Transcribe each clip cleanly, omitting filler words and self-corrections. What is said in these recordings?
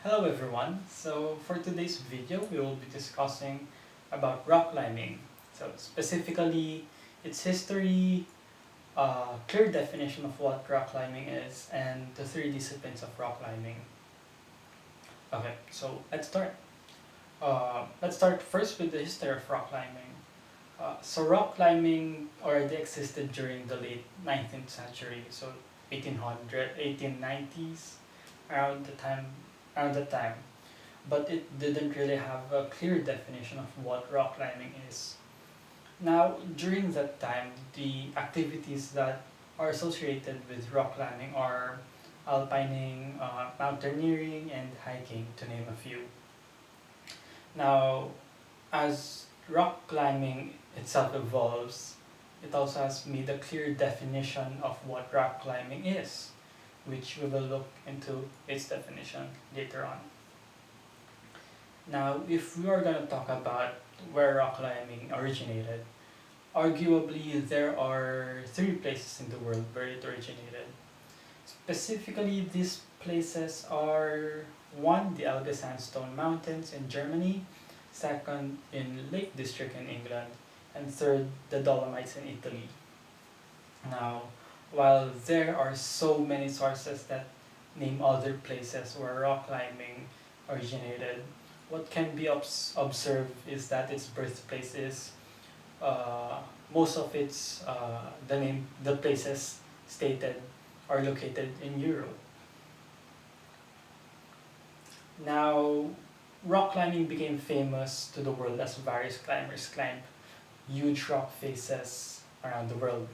Hello everyone. So for today's video, we will be discussing about rock climbing. So specifically, its history, clear definition of what rock climbing is, and the three disciplines of rock climbing. Okay, so let's start. Let's start first with the history of rock climbing. So rock climbing already existed during the late 19th century, so 1800, 1890s, around the time, around that time. But it didn't really have a clear definition of what rock climbing is. Now, during that time, the activities that are associated with rock climbing are alpining, mountaineering, and hiking, to name a few. Now, as rock climbing itself evolves, it also has made a clear definition of what rock climbing is, which we will look into its definition later on. Now, if we are going to talk about where rock climbing originated, arguably there are three places in the world where it originated. Specifically, these places are one, the Elbe Sandstone Mountains in Germany, second, in Lake District in England, and third, the Dolomites in Italy. Now, while there are so many sources that name other places where rock climbing originated, what can be observed is that its birthplace is most of the places stated are located in Europe. Now, rock climbing became famous to the world as various climbers climbed huge rock faces around the world.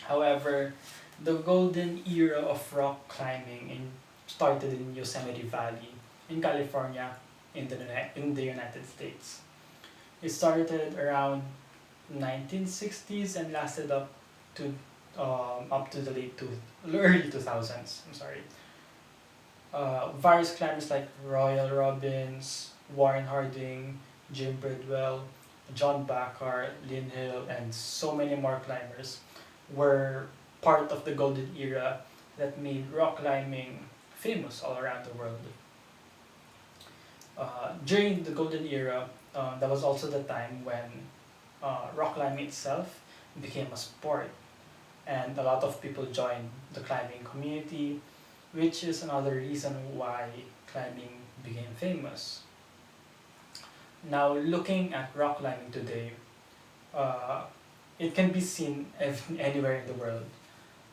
However, the golden era of rock climbing started in Yosemite Valley in California in the United States. It started around 1960s and lasted up to the early 2000s. I'm sorry. Various climbers like Royal Robbins, Warren Harding, Jim Bridwell, John Baccar, Lynn Hill, and so many more climbers were part of the golden era that made rock climbing famous all around the world. During the golden era, that was also the time when rock climbing itself became a sport, and a lot of people joined the climbing community, which is another reason why climbing became famous. Now, looking at rock climbing today, uh, it can be seen anywhere in the world.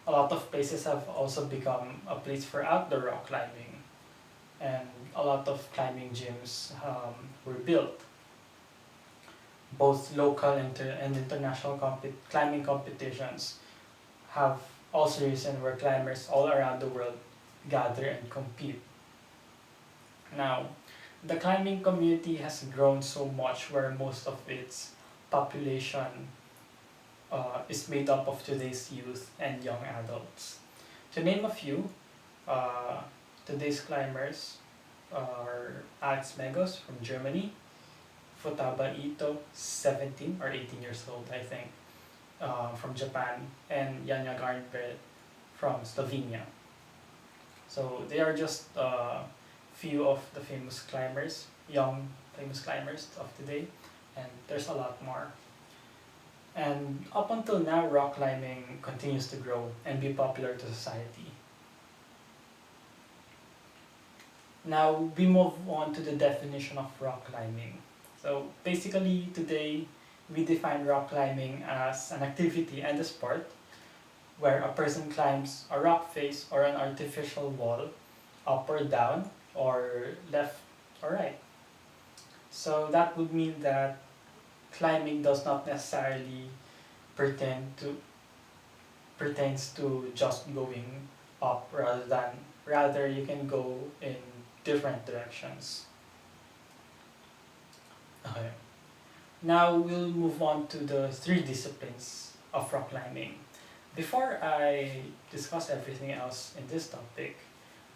A lot of places have also become a place for outdoor rock climbing, and a lot of climbing gyms were built. Both local and international climbing competitions have also risen where climbers all around the world gather and compete. Now, the climbing community has grown so much where most of its population is made up of today's youth and young adults. To name a few, uh, today's climbers are Alex Megos from Germany, Futaba Ito, 17 or 18 years old, I think, from Japan, and Janja Garnbret from Slovenia. So they are just few of the famous climbers, young famous climbers of today, and there's a lot more. And up until now, rock climbing continues to grow and be popular to society. Now we move on to the definition of rock climbing. So basically today we define rock climbing as an activity and a sport where a person climbs a rock face or an artificial wall up or down or left or right. So that would mean that climbing does not necessarily pertains to just going up rather you can go in different directions. Okay. Now we'll move on to the three disciplines of rock climbing. Before I discuss everything else in this topic,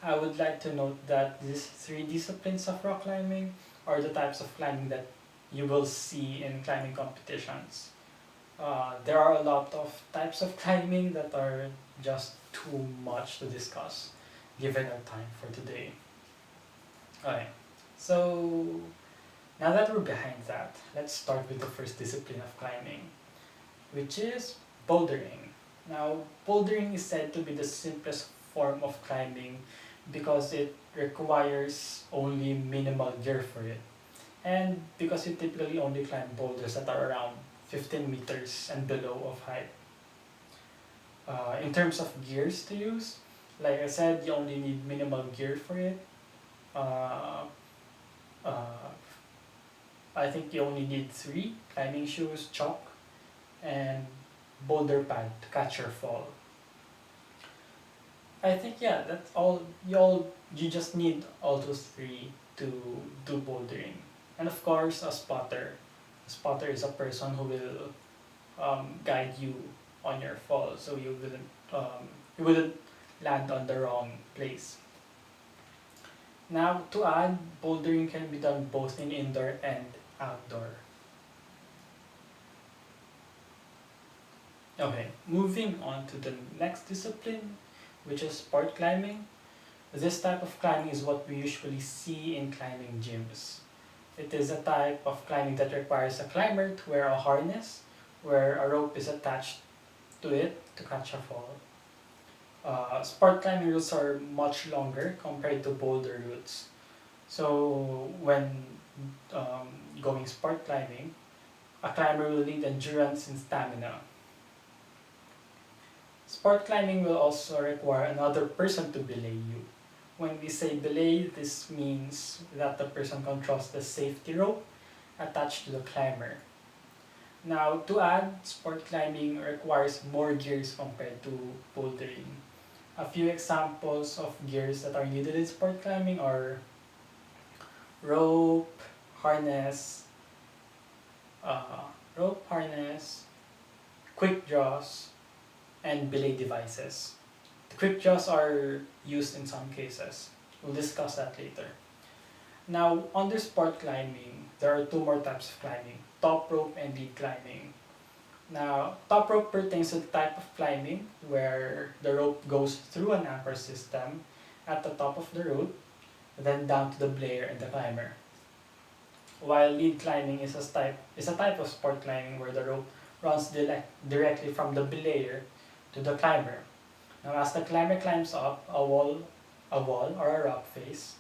I would like to note that these three disciplines of rock climbing are the types of climbing that you will see in climbing competitions. There are a lot of types of climbing that are just too much to discuss given our time for today. Okay, so now that we're behind that, let's start with the first discipline of climbing, which is bouldering. Now, bouldering is said to be the simplest form of climbing because it requires only minimal gear for it. And because you typically only climb boulders that are around 15 meters and below of height. In terms of gears to use, like I said, you only need minimal gear for it. Uh, uh, I think you only need three: climbing shoes, chalk, and boulder pad to catch your fall. I think yeah, that's all. You just need all those three to do bouldering, and of course a spotter. A spotter is a person who will guide you on your fall, so you wouldn't land on the wrong place. Now to add, bouldering can be done both in indoor and outdoor. Okay, moving on to the next discipline, which is sport climbing. This type of climbing is what we usually see in climbing gyms. It is a type of climbing that requires a climber to wear a harness where a rope is attached to it to catch a fall. Sport climbing routes are much longer compared to boulder routes. So when um, going sport climbing, a climber will need endurance and stamina. Sport climbing will also require another person to belay you. When we say belay, this means that the person controls the safety rope attached to the climber. Now, to add, sport climbing requires more gears compared to bouldering. A few examples of gears that are needed in sport climbing are rope, harness, uh, quick draws, and belay devices. The quick draws are used in some cases. We'll discuss that later. Now, under sport climbing, there are two more types of climbing: top rope and lead climbing. Now, top rope pertains to the type of climbing where the rope goes through an anchor system at the top of the rope, then down to the belayer and the climber. While lead climbing is a type of sport climbing where the rope runs directly from the belayer to the climber. Now, as the climber climbs up a wall or a rock face,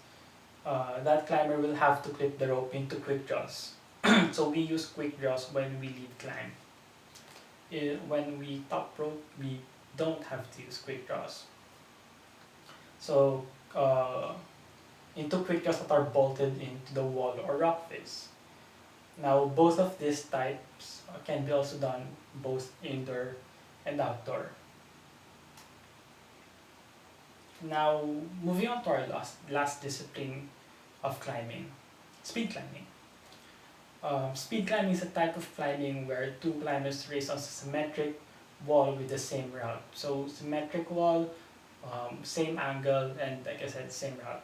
that climber will have to clip the rope into quick draws. So we use quick draws when we lead climb. When we top rope, we don't have to use quick draws. So into quick draws that are bolted into the wall or rock face. Now both of these types can be also done both indoor and outdoor. Now moving on to our last discipline of climbing, speed climbing. Speed climbing is a type of climbing where two climbers race on a symmetric wall with the same route. So symmetric wall, same angle, and like I said, same route.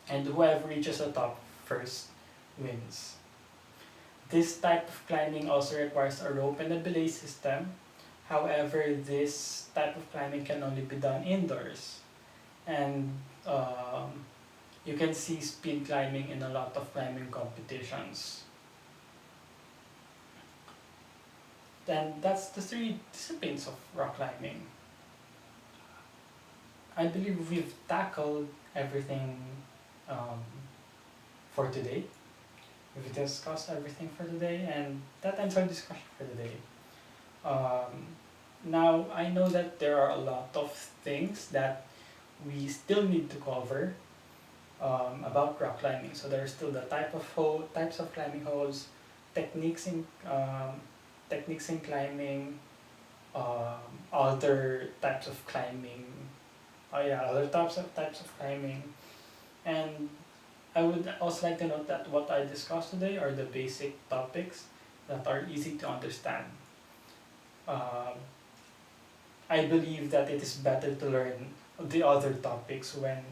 And whoever reaches the top first wins. This type of climbing also requires a rope and a belay system. However, this type of climbing can only be done indoors. And you can see speed climbing in a lot of climbing competitions. Then that's the three disciplines of rock climbing. I believe we've tackled everything um, for today. We've discussed everything for today, and that ends our discussion for today. Um, Now, I know that there are a lot of things that we still need to cover about rock climbing. So there's still the types of climbing holds, techniques in techniques in climbing, other types of climbing. Oh yeah, other types of climbing, and I would also like to note that what I discussed today are the basic topics that are easy to understand. Um, I believe that it is better to learn the other topics when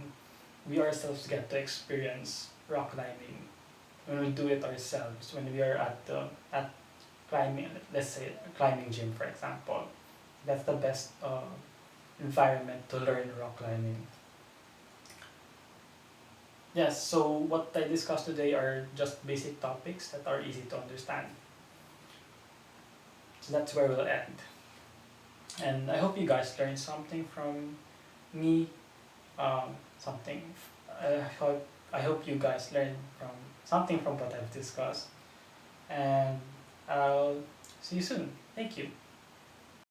we ourselves get to experience rock climbing, when we do it ourselves, when we are at climbing, let's say a climbing gym, for example. That's the best uh, environment to learn rock climbing. Yes, so what I discussed today are just basic topics that are easy to understand. So that's where we'll end. And I hope you guys learned something from me. Something. I hope you guys learned from something from what I've discussed. And I'll see you soon. Thank you.